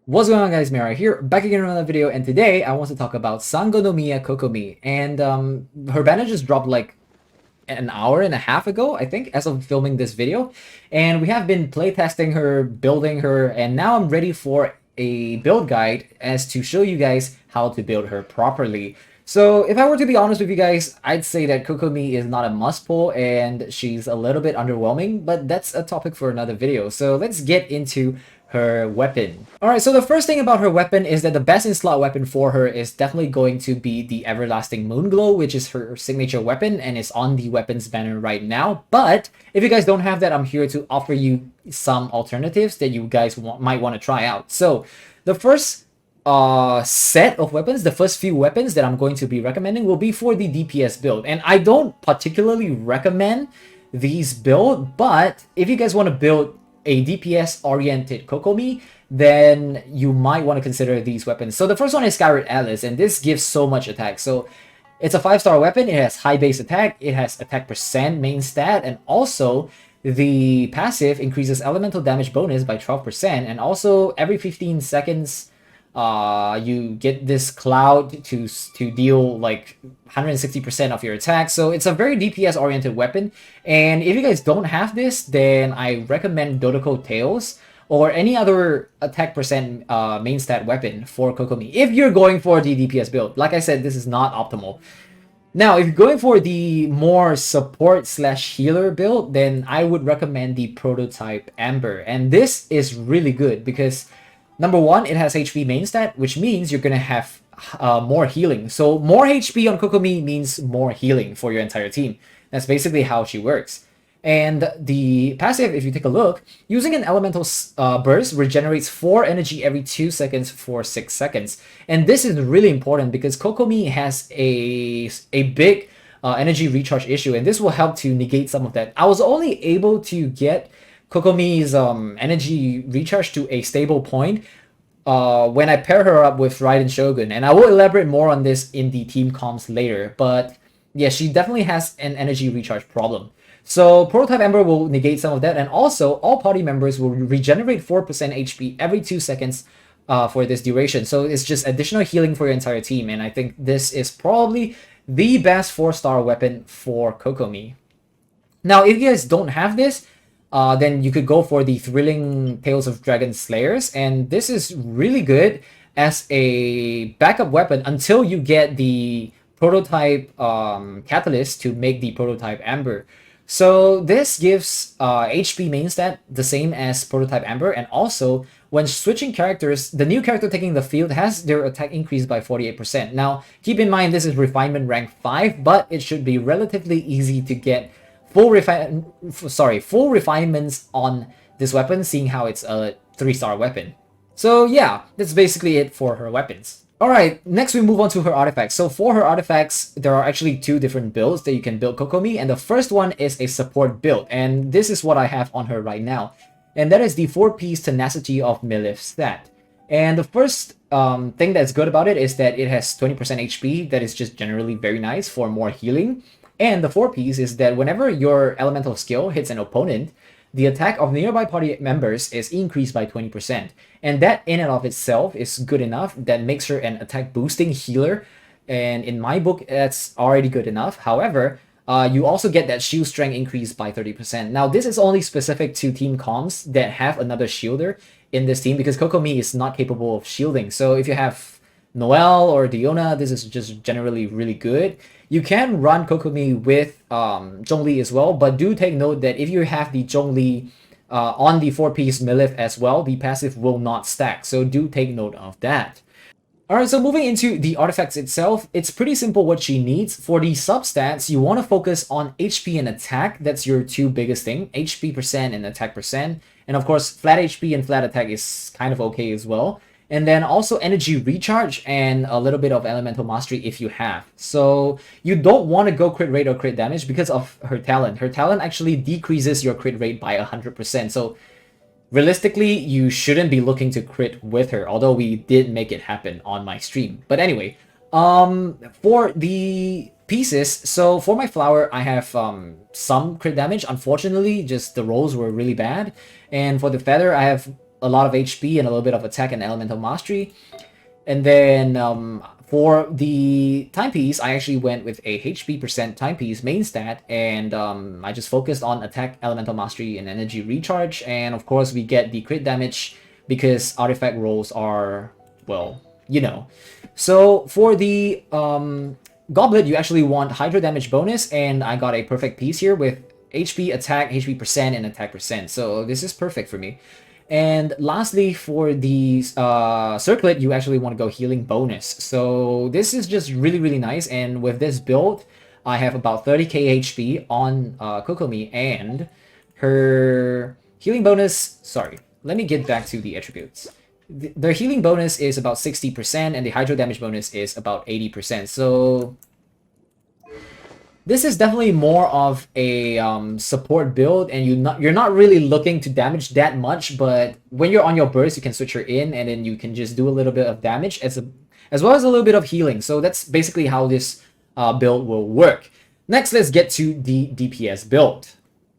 What's going on, guys? Mira here, back again in another video, and today I want to talk about Sangonomiya Kokomi. And her banner just dropped like an hour and a half ago, I think, as of filming this video. And we have been playtesting her, building her, and now I'm ready for a build guide as to show you guys how to build her properly. So if I were to be honest with you guys, I'd say that Kokomi is not a must pull and she's a little bit underwhelming, but that's a topic for another video. So let's get into her weapon. Alright, so the first thing about her weapon is that the best in slot weapon for her is definitely going to be the Everlasting Moonglow, which is her signature weapon and is on the weapons banner right now. But if you guys don't have that, I'm here to offer you some alternatives that you guys might want to try out. So the first set of weapons, the first few weapons that I'm going to be recommending will be for the DPS build. And I don't particularly recommend these build, but if you guys want to build a DPS oriented Kokomi, then you might want to consider these weapons. So the first one is Skyward Atlas, and this gives so much attack. So it's a 5-star weapon, it has high base attack, it has attack percent main stat, and also the passive increases elemental damage bonus by 12%, and also every 15 seconds you get this cloud to deal like 160% of your attack. So it's a very DPS oriented weapon, and if you guys don't have this, then I recommend Dodoko Tails or any other attack percent main stat weapon for Kokomi if you're going for the DPS build. Like I said, this is not optimal. Now, if you're going for the more support slash healer build, then I would recommend the Prototype Amber, and this is really good because number one, it has HP main stat, which means you're gonna have more healing. So more HP on Kokomi means more healing for your entire team. That's basically how she works. And the passive, if you take a look, using an elemental burst regenerates 4 energy every 2 seconds for 6 seconds. And this is really important because Kokomi has a big energy recharge issue, and this will help to negate some of that. I was only able to get Kokomi's energy recharge to a stable point when I pair her up with Raiden Shogun, and I will elaborate more on this in the team comms later. But yeah, she definitely has an energy recharge problem. So Prototype Ember will negate some of that, and also all party members will regenerate 4% HP every 2 seconds for this duration. So it's just additional healing for your entire team, and I think this is probably the best 4-star weapon for Kokomi. Now, if you guys don't have this, then you could go for the Thrilling Tales of Dragon Slayers, and this is really good as a backup weapon until you get the Prototype Catalyst to make the Prototype Amber. So this gives HP main stat the same as Prototype Amber, and also when switching characters, the new character taking the field has their attack increased by 48%. Now, keep in mind this is Refinement rank 5, but it should be relatively easy to get full refinements on this weapon, seeing how it's a 3-star weapon. So yeah, that's basically it for her weapons. Alright, next we move on to her artifacts. So for her artifacts, there are actually 2 different builds that you can build Kokomi, and the first one is a support build, and this is what I have on her right now. And that is the 4-piece Tenacity of Milith stat. And the first thing that's good about it is that it has 20% HP, that is just generally very nice for more healing. And the 4-piece is that whenever your elemental skill hits an opponent, the attack of nearby party members is increased by 20%. And that in and of itself is good enough. That makes her an attack boosting healer. And in my book, that's already good enough. However, you also get that shield strength increase by 30%. Now, this is only specific to team comms that have another shielder in this team, because Kokomi is not capable of shielding. So if you have Noelle or Diona, this is just generally really good. You can run Kokomi with Zhongli as well, but do take note that if you have the Zhongli on the 4-piece Milith as well, the passive will not stack, so do take note of that. Alright, so moving into the artifacts itself, it's pretty simple what she needs. For the substats, you want to focus on HP and attack. That's your 2 biggest thing, HP percent and attack percent. And of course, flat HP and flat attack is kind of okay as well. And then also energy recharge and a little bit of elemental mastery if you have. So you don't want to go crit rate or crit damage because of her talent. Her talent actually decreases your crit rate by 100%. So realistically, you shouldn't be looking to crit with her, although we did make it happen on my stream. But anyway, for the pieces, so for my flower, I have some crit damage. Unfortunately, just the rolls were really bad. And for the feather, I have a lot of HP and a little bit of attack and elemental mastery. And then for the timepiece, I actually went with a HP percent timepiece main stat, and I just focused on attack, elemental mastery, and energy recharge. And of course, we get the crit damage because artifact rolls are, well, you know. So for the goblet, you actually want hydro damage bonus, and I got a perfect piece here with HP, attack, HP percent, and attack percent. So this is perfect for me. And lastly, for the circlet, you actually want to go healing bonus. So this is just really, really nice. And with this build, I have about 30k HP on Kokomi, and her healing bonus... Sorry, let me get back to the attributes. Their healing bonus is about 60%, and the hydro damage bonus is about 80%. So this is definitely more of a support build, and you're not really looking to damage that much, but when you're on your burst, you can switch her in, and then you can just do a little bit of damage as well as a little bit of healing. So that's basically how this build will work. Next, let's get to the DPS build.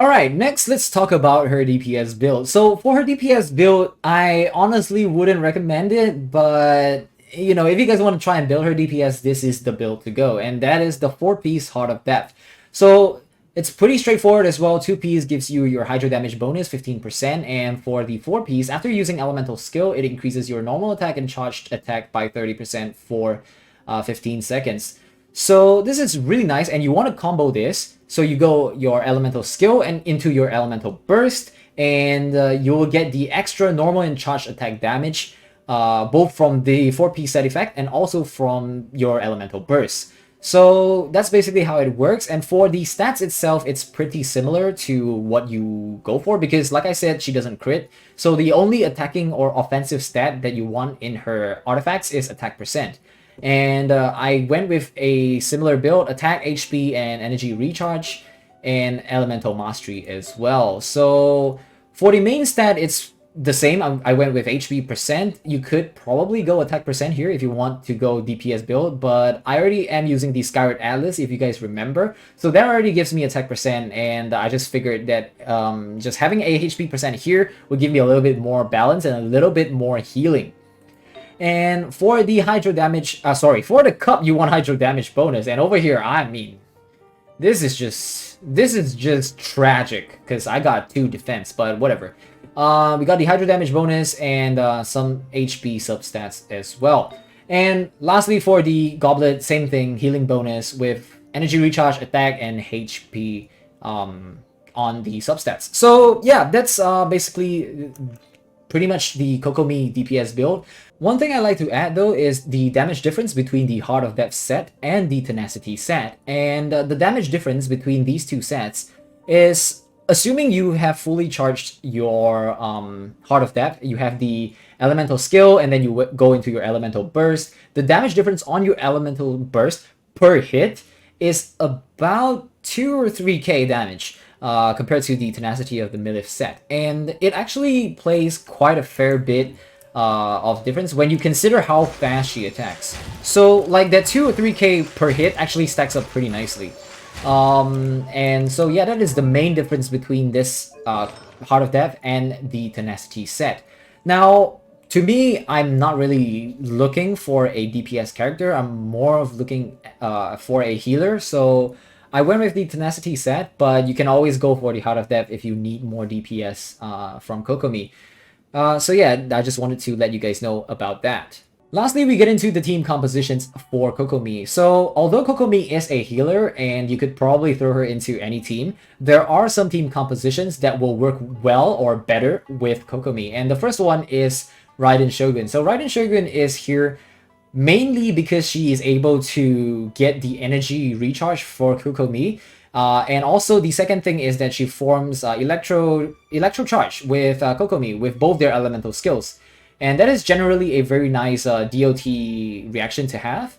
Alright, next let's talk about her DPS build. So for her DPS build, I honestly wouldn't recommend it, but you know, if you guys want to try and build her DPS, this is the build to go, and that is the 4-piece Heart of Depth. So it's pretty straightforward as well. 2-piece gives you your hydro damage bonus 15%, and for the 4-piece, after using elemental skill, it increases your normal attack and charged attack by 30% for 15 seconds. So this is really nice, and you want to combo this. So you go your elemental skill and into your elemental burst, and you will get the extra normal and charged attack damage, both from the 4-piece set effect and also from your elemental burst. So that's basically how it works. And for the stats itself, it's pretty similar to what you go for, because like I said, she doesn't crit. So the only attacking or offensive stat that you want in her artifacts is attack percent. And I went with a similar build: attack, HP, and energy recharge, and elemental mastery as well. So for the main stat, it's the same. I went with HP percent. You could probably go attack percent here if you want to go DPS build, but I already am using the Skyward Atlas, if you guys remember. So that already gives me attack percent, and I just figured that just having a HP percent here would give me a little bit more balance and a little bit more healing. And for the hydro damage, for the cup, you want hydro damage bonus. And over here, I mean, this is just tragic because I got 2 defense, but whatever. We got the hydro damage bonus and some HP substats as well. And lastly, for the goblet, same thing, healing bonus with energy recharge, attack, and HP on the substats. So yeah, that's basically pretty much the Kokomi DPS build. One thing I like to add though is the damage difference between the Heart of Depth set and the Tenacity set. And the damage difference between these two sets is, assuming you have fully charged your Heart of Depth, you have the elemental skill, and then you go into your elemental burst. The damage difference on your elemental burst per hit is about 2 or 3k damage compared to the Tenacity of the Milif set. And it actually plays quite a fair bit of difference when you consider how fast she attacks. So like that 2 or 3k per hit actually stacks up pretty nicely. And so yeah, that is the main difference between this Heart of Depth and the Tenacity set. Now, to me, I'm not really looking for a DPS character. I'm more of looking for a healer. So I went with the Tenacity set, but you can always go for the Heart of Depth if you need more DPS from Kokomi. So yeah, I just wanted to let you guys know about that. Lastly, we get into the team compositions for Kokomi. So although Kokomi is a healer and you could probably throw her into any team, there are some team compositions that will work well or better with Kokomi. And the first one is Raiden Shogun. So Raiden Shogun is here mainly because she is able to get the energy recharge for Kokomi. And also the second thing is that she forms electro charge with Kokomi with both their elemental skills. And that is generally a very nice DOT reaction to have.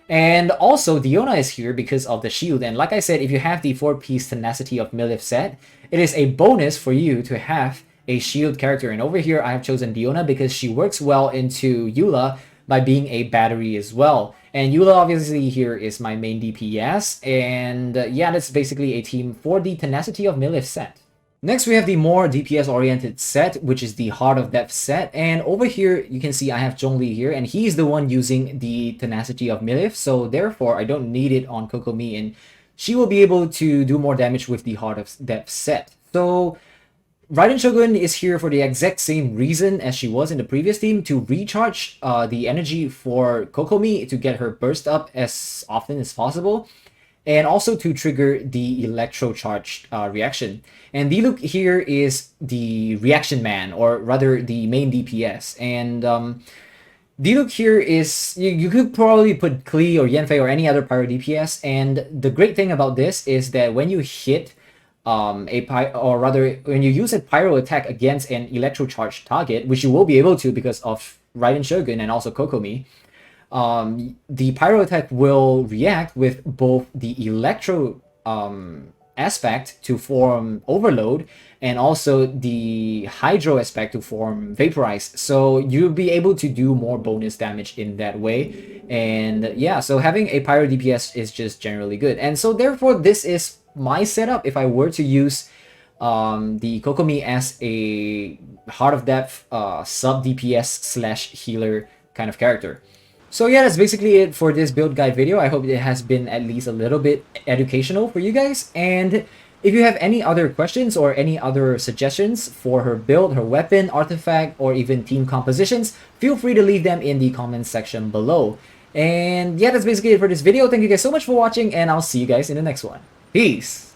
And also, Diona is here because of the shield. And like I said, if you have the 4-piece Tenacity of Milif set, it is a bonus for you to have a shield character. And over here, I have chosen Diona because she works well into Eula by being a battery as well. And Eula obviously here is my main DPS. And yeah, that's basically a team for the Tenacity of Milif set. Next, we have the more DPS oriented set, which is the Heart of Depth set. And over here, you can see I have Zhongli here, and he's the one using the Tenacity of Milif. So therefore, I don't need it on Kokomi, and she will be able to do more damage with the Heart of Depth set. So Raiden Shogun is here for the exact same reason as she was in the previous team, to recharge the energy for Kokomi to get her burst up as often as possible, and also to trigger the electro charge reaction. And Diluc here is the reaction man, or rather the main DPS. And Diluc here is, you could probably put Klee or Yanfei or any other pyro DPS. And the great thing about this is that when you hit or rather when you use a pyro attack against an electro charge target, which you will be able to because of Raiden Shogun and also Kokomi, the pyro attack will react with both the electro aspect to form overload and also the hydro aspect to form vaporize. So you'll be able to do more bonus damage in that way. And yeah, so having a pyro DPS is just generally good. And so therefore, this is my setup if I were to use the Kokomi as a Heart of Depth sub DPS slash healer kind of character. So yeah, that's basically it for this build guide video. I hope it has been at least a little bit educational for you guys. And if you have any other questions or any other suggestions for her build, her weapon, artifact, or even team compositions, feel free to leave them in the comments section below. And yeah, that's basically it for this video. Thank you guys so much for watching, and I'll see you guys in the next one. Peace!